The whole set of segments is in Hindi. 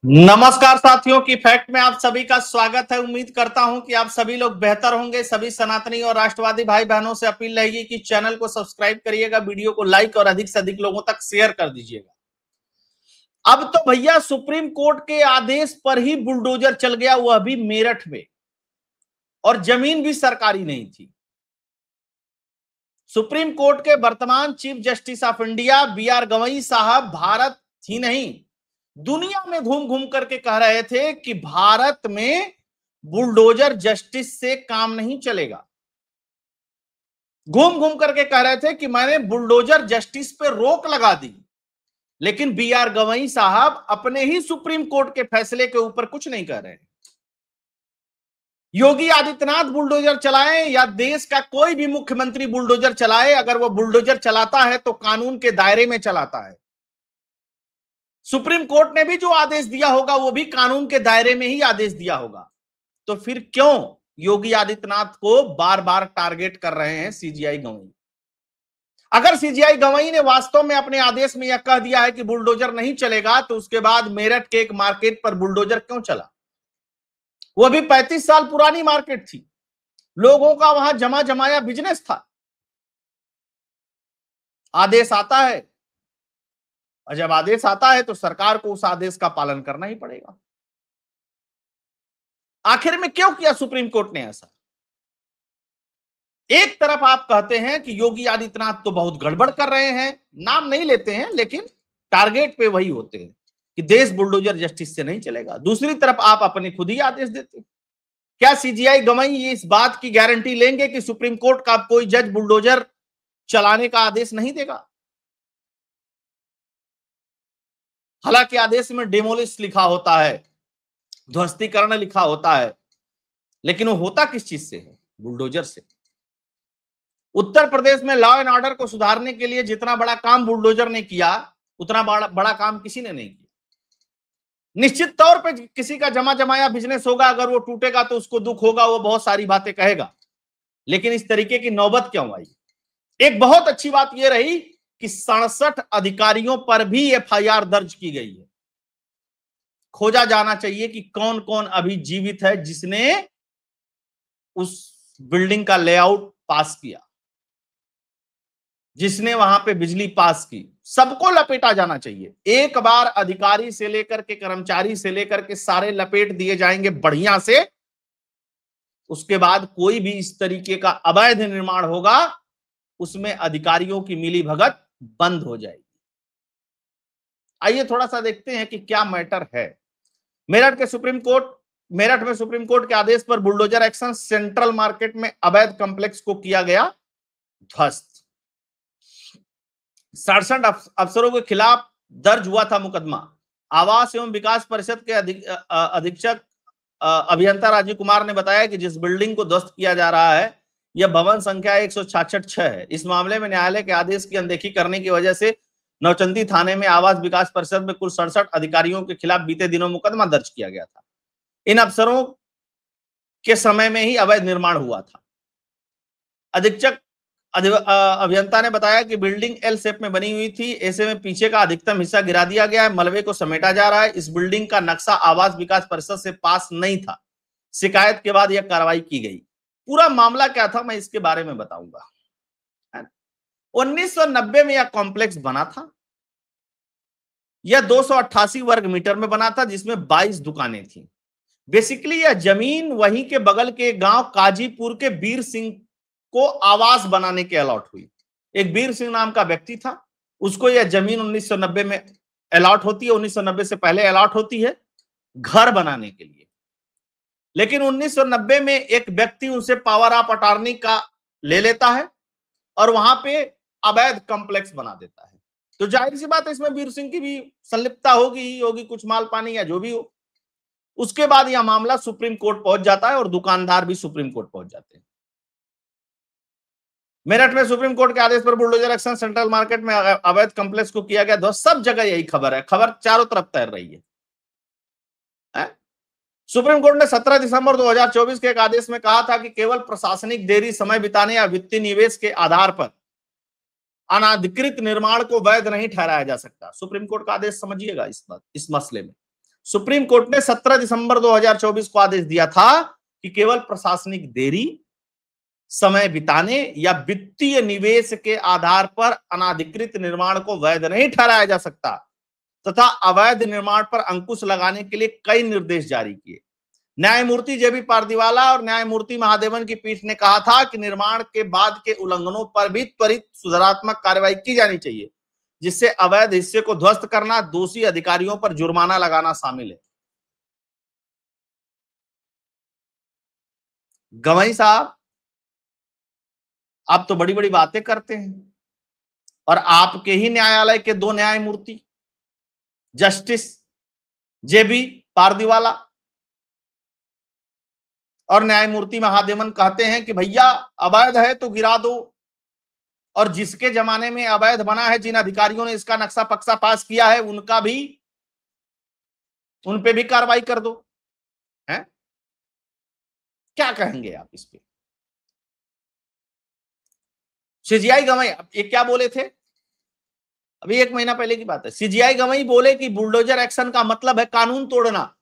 नमस्कार साथियों की फैक्ट में आप सभी का स्वागत है। उम्मीद करता हूं कि आप सभी लोग बेहतर होंगे। सभी सनातनी और राष्ट्रवादी भाई बहनों से अपील रहेगी कि चैनल को सब्सक्राइब करिएगा, वीडियो को लाइक और अधिक से अधिक लोगों तक शेयर कर दीजिएगा। अब तो भैया सुप्रीम कोर्ट के आदेश पर ही बुलडोजर चल गया, वह भी मेरठ में, और जमीन भी सरकारी नहीं थी। सुप्रीम कोर्ट के वर्तमान Chief Justice of India B R. Gavai साहब भारत ही नहीं दुनिया में घूम घूम करके कह रहे थे कि भारत में बुलडोजर जस्टिस से काम नहीं चलेगा। घूम घूम करके कह रहे थे कि मैंने बुलडोजर जस्टिस पे रोक लगा दी। लेकिन बी.आर. गवई साहब अपने ही सुप्रीम कोर्ट के फैसले के ऊपर कुछ नहीं कह रहे हैं। योगी आदित्यनाथ बुलडोजर चलाए या देश का कोई भी मुख्यमंत्री बुलडोजर चलाए, अगर वो बुलडोजर चलाता है तो कानून के दायरे में चलाता है। सुप्रीम कोर्ट ने भी जो आदेश दिया होगा वो भी कानून के दायरे में ही आदेश दिया होगा। तो फिर क्यों योगी आदित्यनाथ को बार बार टारगेट कर रहे हैं सीजीआई गवई? अगर सीजीआई गवई ने वास्तव में अपने आदेश में यह कह दिया है कि बुलडोजर नहीं चलेगा, तो उसके बाद मेरठ के एक मार्केट पर बुलडोजर क्यों चला? वो भी 35 साल पुरानी मार्केट थी, लोगों का वहां जमा जमाया बिजनेस था। आदेश आता है, और जब आदेश आता है तो सरकार को उस आदेश का पालन करना ही पड़ेगा। आखिर में क्यों किया सुप्रीम कोर्ट ने ऐसा? एक तरफ आप कहते हैं कि योगी आदित्यनाथ तो बहुत गड़बड़ कर रहे हैं, नाम नहीं लेते हैं लेकिन टारगेट पे वही होते हैं कि देश बुलडोजर जस्टिस से नहीं चलेगा। दूसरी तरफ आप अपने खुद ही आदेश देते हैं। क्या सीजीआई गवई इस बात की गारंटी लेंगे कि सुप्रीम कोर्ट का कोई जज बुलडोजर चलाने का आदेश नहीं देगा? हालांकि आदेश में डेमोलिश लिखा होता है, ध्वस्तीकरण लिखा होता है, लेकिन वो होता किस चीज से है? बुलडोजर से। उत्तर प्रदेश में लॉ एंड ऑर्डर को सुधारने के लिए जितना बड़ा काम बुलडोजर ने किया, उतना बड़ा काम किसी ने नहीं किया। निश्चित तौर पे किसी का जमा जमाया बिजनेस होगा, अगर वो टूटेगा तो उसको दुख होगा, वो बहुत सारी बातें कहेगा, लेकिन इस तरीके की नौबत क्यों आई? एक बहुत अच्छी बात यह रही कि 67 अधिकारियों पर भी एफआईआर दर्ज की गई है। खोजा जाना चाहिए कि कौन कौन अभी जीवित है जिसने उस बिल्डिंग का लेआउट पास किया, जिसने वहां पे बिजली पास की। सबको लपेटा जाना चाहिए। एक बार अधिकारी से लेकर के कर्मचारी से लेकर के सारे लपेट दिए जाएंगे बढ़िया से, उसके बाद कोई भी इस तरीके का अवैध निर्माण होगा उसमें अधिकारियों की मिलीभगत बंद हो जाएगी। आइए थोड़ा सा देखते हैं कि क्या मैटर है। मेरठ में सुप्रीम कोर्ट के आदेश पर बुलडोजर एक्शन, सेंट्रल मार्केट में अवैध कॉम्प्लेक्स को किया गया ध्वस्त। 67 अफसरों के खिलाफ दर्ज हुआ था मुकदमा। आवास एवं विकास परिषद के अधीक्षक अभियंता राजीव कुमार ने बताया कि जिस बिल्डिंग को ध्वस्त किया जा रहा है यह भवन संख्या 166 है। इस मामले में न्यायालय के आदेश की अनदेखी करने की वजह से नौचंदी थाने में आवास विकास परिषद में कुल 67 अधिकारियों के खिलाफ बीते दिनों मुकदमा दर्ज किया गया था। इन अफसरों के समय में ही अवैध निर्माण हुआ था। अधीक्षक अभियंता ने बताया कि बिल्डिंग एल शेप में बनी हुई थी, ऐसे में पीछे का अधिकतम हिस्सा गिरा दिया गया है, मलबे को समेटा जा रहा है। इस बिल्डिंग का नक्शा आवास विकास परिषद से पास नहीं था। शिकायत के बाद यह कार्रवाई की गई। पूरा मामला क्या था मैं इसके बारे में बताऊंगा। 1990 में यह कॉम्प्लेक्स बना था। यह 288 वर्ग मीटर में बना था, जिसमें 22 दुकानें थी। बेसिकली यह जमीन वहीं के बगल के गांव काजीपुर के वीर सिंह को आवास बनाने के अलॉट हुई। एक वीर सिंह नाम का व्यक्ति था, उसको यह जमीन 1990 में अलॉट होती है। 1990 से पहले अलॉट होती है घर बनाने के लिए, लेकिन 1990 में एक व्यक्ति उनसे पावर ऑफ अटॉर्नी का ले लेता है और वहां पे अवैध कॉम्प्लेक्स बना देता है। तो जाहिर सी बात है इसमें वीर सिंह की भी संलिप्तता होगी कुछ माल पानी या जो भी हो। उसके बाद यह मामला सुप्रीम कोर्ट पहुंच जाता है और दुकानदार भी सुप्रीम कोर्ट पहुंच जाते हैं। मेरठ में सुप्रीम कोर्ट के आदेश पर बुलडोजर एक्शन, सेंट्रल मार्केट में अवैध कॉम्प्लेक्स को किया गया ध्वस्त। सब जगह यही खबर है, खबर चारों तरफ तैर रही है। सुप्रीम कोर्ट ने 17 दिसंबर 2024 के एक आदेश में कहा था कि केवल प्रशासनिक देरी, समय बिताने या वित्तीय निवेश के आधार पर अनाधिकृत निर्माण को वैध नहीं ठहराया जा सकता। सुप्रीम कोर्ट का आदेश समझिएगा इस मसले में। सुप्रीम कोर्ट ने 17 दिसंबर 2024 को आदेश दिया था कि केवल प्रशासनिक देरी, समय बिताने या वित्तीय निवेश के आधार पर अनाधिकृत निर्माण को वैध नहीं ठहराया जा सकता तथा अवैध निर्माण पर अंकुश लगाने के लिए कई निर्देश जारी किए। न्यायमूर्ति जेबी पारदीवाला और न्यायमूर्ति महादेवन की पीठ ने कहा था कि निर्माण के बाद के उल्लंघनों पर भी त्वरित सुधारात्मक कार्रवाई की जानी चाहिए, जिससे अवैध हिस्से को ध्वस्त करना, दोषी अधिकारियों पर जुर्माना लगाना शामिल है। गवई साहब, आप तो बड़ी बड़ी बातें करते हैं और आपके ही न्यायालय के दो न्यायमूर्ति जस्टिस जेबी पारदीवाला और न्यायमूर्ति महादेवन कहते हैं कि भैया अवैध है तो गिरा दो, और जिसके जमाने में अवैध बना है, जिन अधिकारियों ने इसका नक्शा पक्सा पास किया है, उन पे भी कार्रवाई कर दो। हैं? क्या कहेंगे आप इस पे? सीजीआई गवई ये क्या बोले थे? अभी 1 महीना पहले की बात है। सीजीआई गवई बोले कि बुलडोजर एक्शन का मतलब है कानून तोड़ना।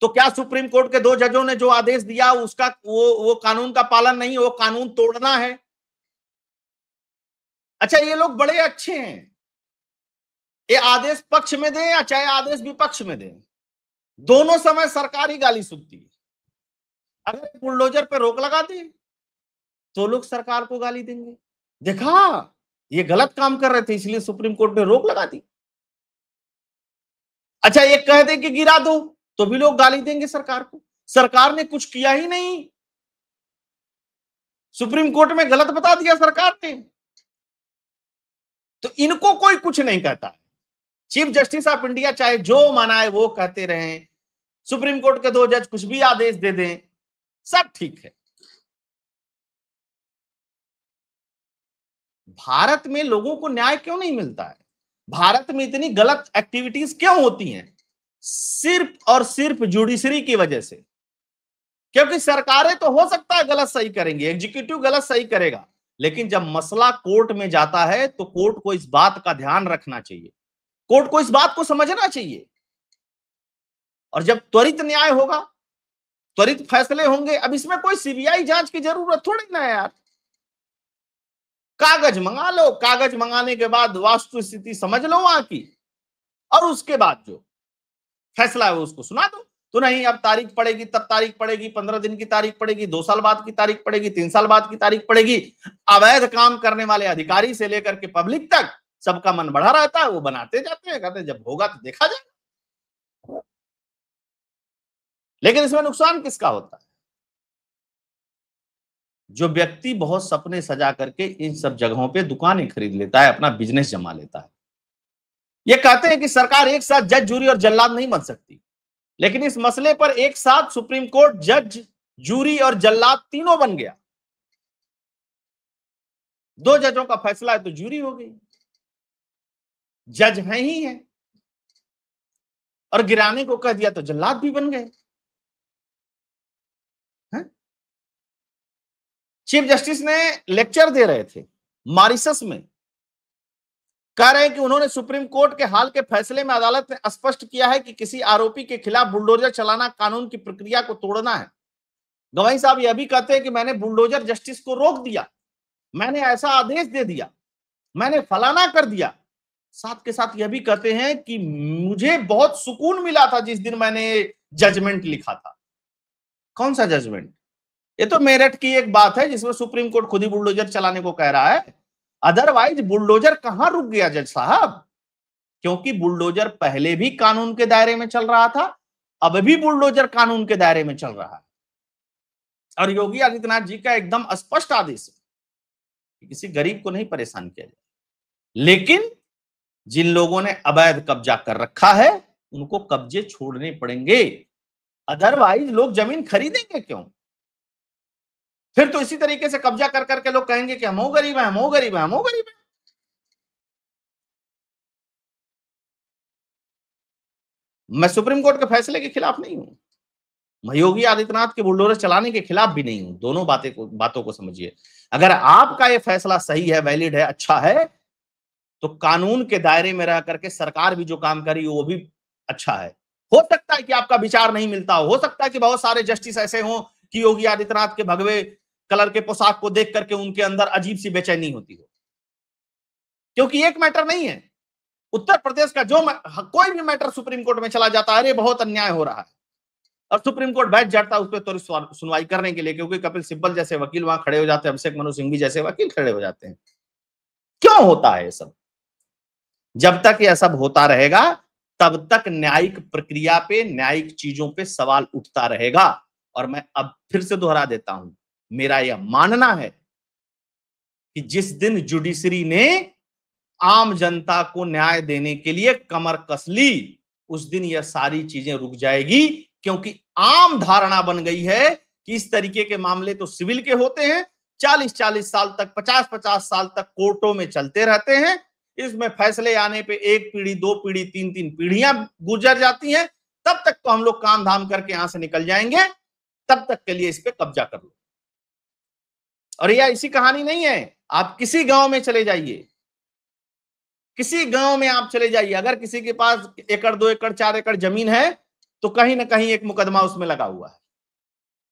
तो क्या सुप्रीम कोर्ट के 2 जजों ने जो आदेश दिया उसका वो कानून का पालन नहीं, वो कानून तोड़ना है? अच्छा, ये लोग बड़े अच्छे हैं, ये आदेश पक्ष में दें या चाहे आदेश विपक्ष में दें, दोनों समय सरकार ही गाली सुनती है। अगर बुलडोजर पे रोक लगा दे तो लोग सरकार को गाली देंगे, देखा ये गलत काम कर रहे थे इसलिए सुप्रीम कोर्ट ने रोक लगा दी। अच्छा, ये कह दे कि गिरा दो तो भी लोग गाली देंगे सरकार को। सरकार ने कुछ किया ही नहीं, सुप्रीम कोर्ट में गलत बता दिया सरकार ने, तो इनको कोई कुछ नहीं कहता। चीफ जस्टिस ऑफ इंडिया चाहे जो मनाए वो कहते रहें, सुप्रीम कोर्ट के 2 जज कुछ भी आदेश दे दें, सब ठीक है। भारत में लोगों को न्याय क्यों नहीं मिलता है? भारत में इतनी गलत एक्टिविटीज क्यों होती हैं? सिर्फ और सिर्फ जुडिशरी की वजह से। क्योंकि सरकारें तो हो सकता है गलत सही करेंगी, एग्जीक्यूटिव गलत सही करेगा, लेकिन जब मसला कोर्ट में जाता है तो कोर्ट को इस बात का ध्यान रखना चाहिए, कोर्ट को इस बात को समझना चाहिए। और जब त्वरित न्याय होगा, त्वरित फैसले होंगे, अब इसमें कोई सीबीआई जांच की जरूरत थोड़ी ना है यार। कागज मंगा लो, कागज मंगाने के बाद वास्तु स्थिति समझ लो वहां की, और उसके बाद जो फैसला है उसको सुना दो। तो नहीं, अब तारीख पड़ेगी, तब तारीख पड़ेगी, 15 दिन की तारीख पड़ेगी, 2 साल बाद की तारीख पड़ेगी, 3 साल बाद की तारीख पड़ेगी। अवैध काम करने वाले अधिकारी से लेकर के पब्लिक तक सबका मन बढ़ा रहता है, वो बनाते जाते हैं, कहते हैं जब होगा तो देखा जाएगा। लेकिन इसमें नुकसान किसका होता है? जो व्यक्ति बहुत सपने सजा करके इन सब जगहों पे दुकानें खरीद लेता है, अपना बिजनेस जमा लेता है। ये कहते हैं कि सरकार एक साथ जज, जूरी और जल्लाद नहीं बन सकती, लेकिन इस मसले पर एक साथ सुप्रीम कोर्ट जज, जूरी और जल्लाद तीनों बन गया। 2 जजों का फैसला है तो जूरी हो गई, जज है ही है, और गिराने को कह दिया तो जल्लाद भी बन गए। चीफ जस्टिस ने लेक्चर दे रहे थे मॉरिशस में, कह रहे हैं कि उन्होंने सुप्रीम कोर्ट के हाल के फैसले में अदालत ने स्पष्ट किया है कि किसी आरोपी के खिलाफ बुलडोजर चलाना कानून की प्रक्रिया को तोड़ना है। गवाही साहब यह भी कहते हैं कि मैंने बुलडोजर जस्टिस को रोक दिया, मैंने ऐसा आदेश दे दिया, मैंने फलाना कर दिया। साथ के साथ यह भी कहते हैं कि मुझे बहुत सुकून मिला था जिस दिन मैंने जजमेंट लिखा था। कौन सा जजमेंट? ये तो मेरठ की एक बात है जिसमें सुप्रीम कोर्ट खुद ही बुलडोजर चलाने को कह रहा है। अदरवाइज बुलडोजर कहां रुक गया जज साहब? क्योंकि बुलडोजर पहले भी कानून के दायरे में चल रहा था, अब भी बुलडोजर कानून के दायरे में चल रहा है। और योगी आदित्यनाथ जी का एकदम स्पष्ट आदेश है कि किसी गरीब को नहीं परेशान किया जाए, लेकिन जिन लोगों ने अवैध कब्जा कर रखा है उनको कब्जे छोड़ने पड़ेंगे, अदरवाइज लोग जमीन खरीदेंगे क्यों? फिर तो इसी तरीके से कब्जा कर करके लोग कहेंगे कि हम हो गरीब हैं, हम हो गरीब हैं, हम हो गरीब हैं। मैं सुप्रीम कोर्ट के फैसले के खिलाफ नहीं हूं, मैं योगी आदित्यनाथ के बुलडोजर चलाने के खिलाफ भी नहीं हूं। दोनों बातों को समझिए। अगर आपका ये फैसला सही है, वैलिड है, अच्छा है, तो कानून के दायरे में रह करके सरकार भी जो काम करी वो भी अच्छा है। हो सकता है कि आपका विचार नहीं मिलता हो सकता है कि बहुत सारे जस्टिस ऐसे हों कि योगी आदित्यनाथ के भगवे कलर के पोशाक को देख करके उनके अंदर अजीब सी बेचैनी होती हो, क्योंकि एक मैटर नहीं है। उत्तर प्रदेश का जो कोई भी मैटर सुप्रीम कोर्ट में चला जाता है, अरे बहुत अन्याय हो रहा है, और सुप्रीम कोर्ट बैठ जाता है उस पर त्वरित सुनवाई करने के लिए, क्योंकि कपिल सिब्बल जैसे वकील वहां खड़े हो जाते हैं, अभिषेक मनु सिंघवी जैसे वकील खड़े हो जाते हैं। क्यों होता है ये सब? जब तक यह सब होता रहेगा तब तक न्यायिक प्रक्रिया पे, न्यायिक चीजों पे सवाल उठता रहेगा। और मैं अब फिर से दोहरा देता हूं, मेरा यह मानना है कि जिस दिन जुडिशरी ने आम जनता को न्याय देने के लिए कमर कस ली, उस दिन यह सारी चीजें रुक जाएगी, क्योंकि आम धारणा बन गई है कि इस तरीके के मामले तो सिविल के होते हैं, 40-40 साल तक, 50-50 साल तक कोर्टों में चलते रहते हैं, इसमें फैसले आने पे 1 पीढ़ी, 2 पीढ़ी, 3 पीढ़ियां गुजर जाती हैं, तब तक तो हम लोग काम धाम करके यहां से निकल जाएंगे, तब तक के लिए इस पे कब्जा कर लो। और यह ऐसी कहानी नहीं है, आप किसी गांव में चले जाइए, किसी गांव में आप चले जाइए, अगर किसी के पास 1 एकड़, 2 एकड़, 4 एकड़ जमीन है, तो कहीं ना कहीं एक मुकदमा उसमें लगा हुआ है,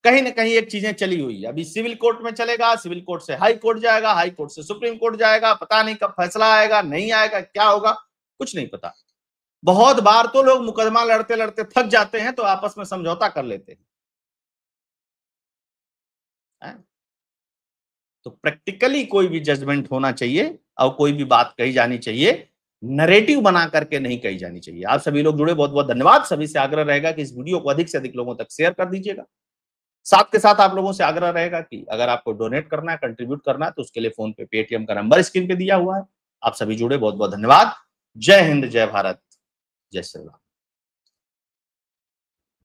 कहीं ना कहीं एक चीजें चली हुई है। अभी सिविल कोर्ट में चलेगा, सिविल कोर्ट से हाई कोर्ट जाएगा, हाई कोर्ट से सुप्रीम कोर्ट जाएगा, पता नहीं कब फैसला आएगा, नहीं आएगा, क्या होगा, कुछ नहीं पता। बहुत बार तो लोग मुकदमा लड़ते लड़ते थक जाते हैं, तो आपस में समझौता कर लेते हैं। तो प्रैक्टिकली कोई भी जजमेंट होना चाहिए और कोई भी बात कही जानी चाहिए, नरेटिव बना करके नहीं कही जानी चाहिए। आप सभी लोग जुड़े, बहुत बहुत धन्यवाद। सभी से आग्रह रहेगा कि इस वीडियो को अधिक से अधिक लोगों तक शेयर कर दीजिएगा। साथ के साथ आप लोगों से आग्रह रहेगा कि अगर आपको डोनेट करना है, कंट्रीब्यूट करना है, तो उसके लिए फोन पे, पेटीएम का नंबर स्क्रीन पे दिया हुआ है। आप सभी जुड़े, बहुत बहुत धन्यवाद। जय हिंद, जय भारत, जय श्री राम।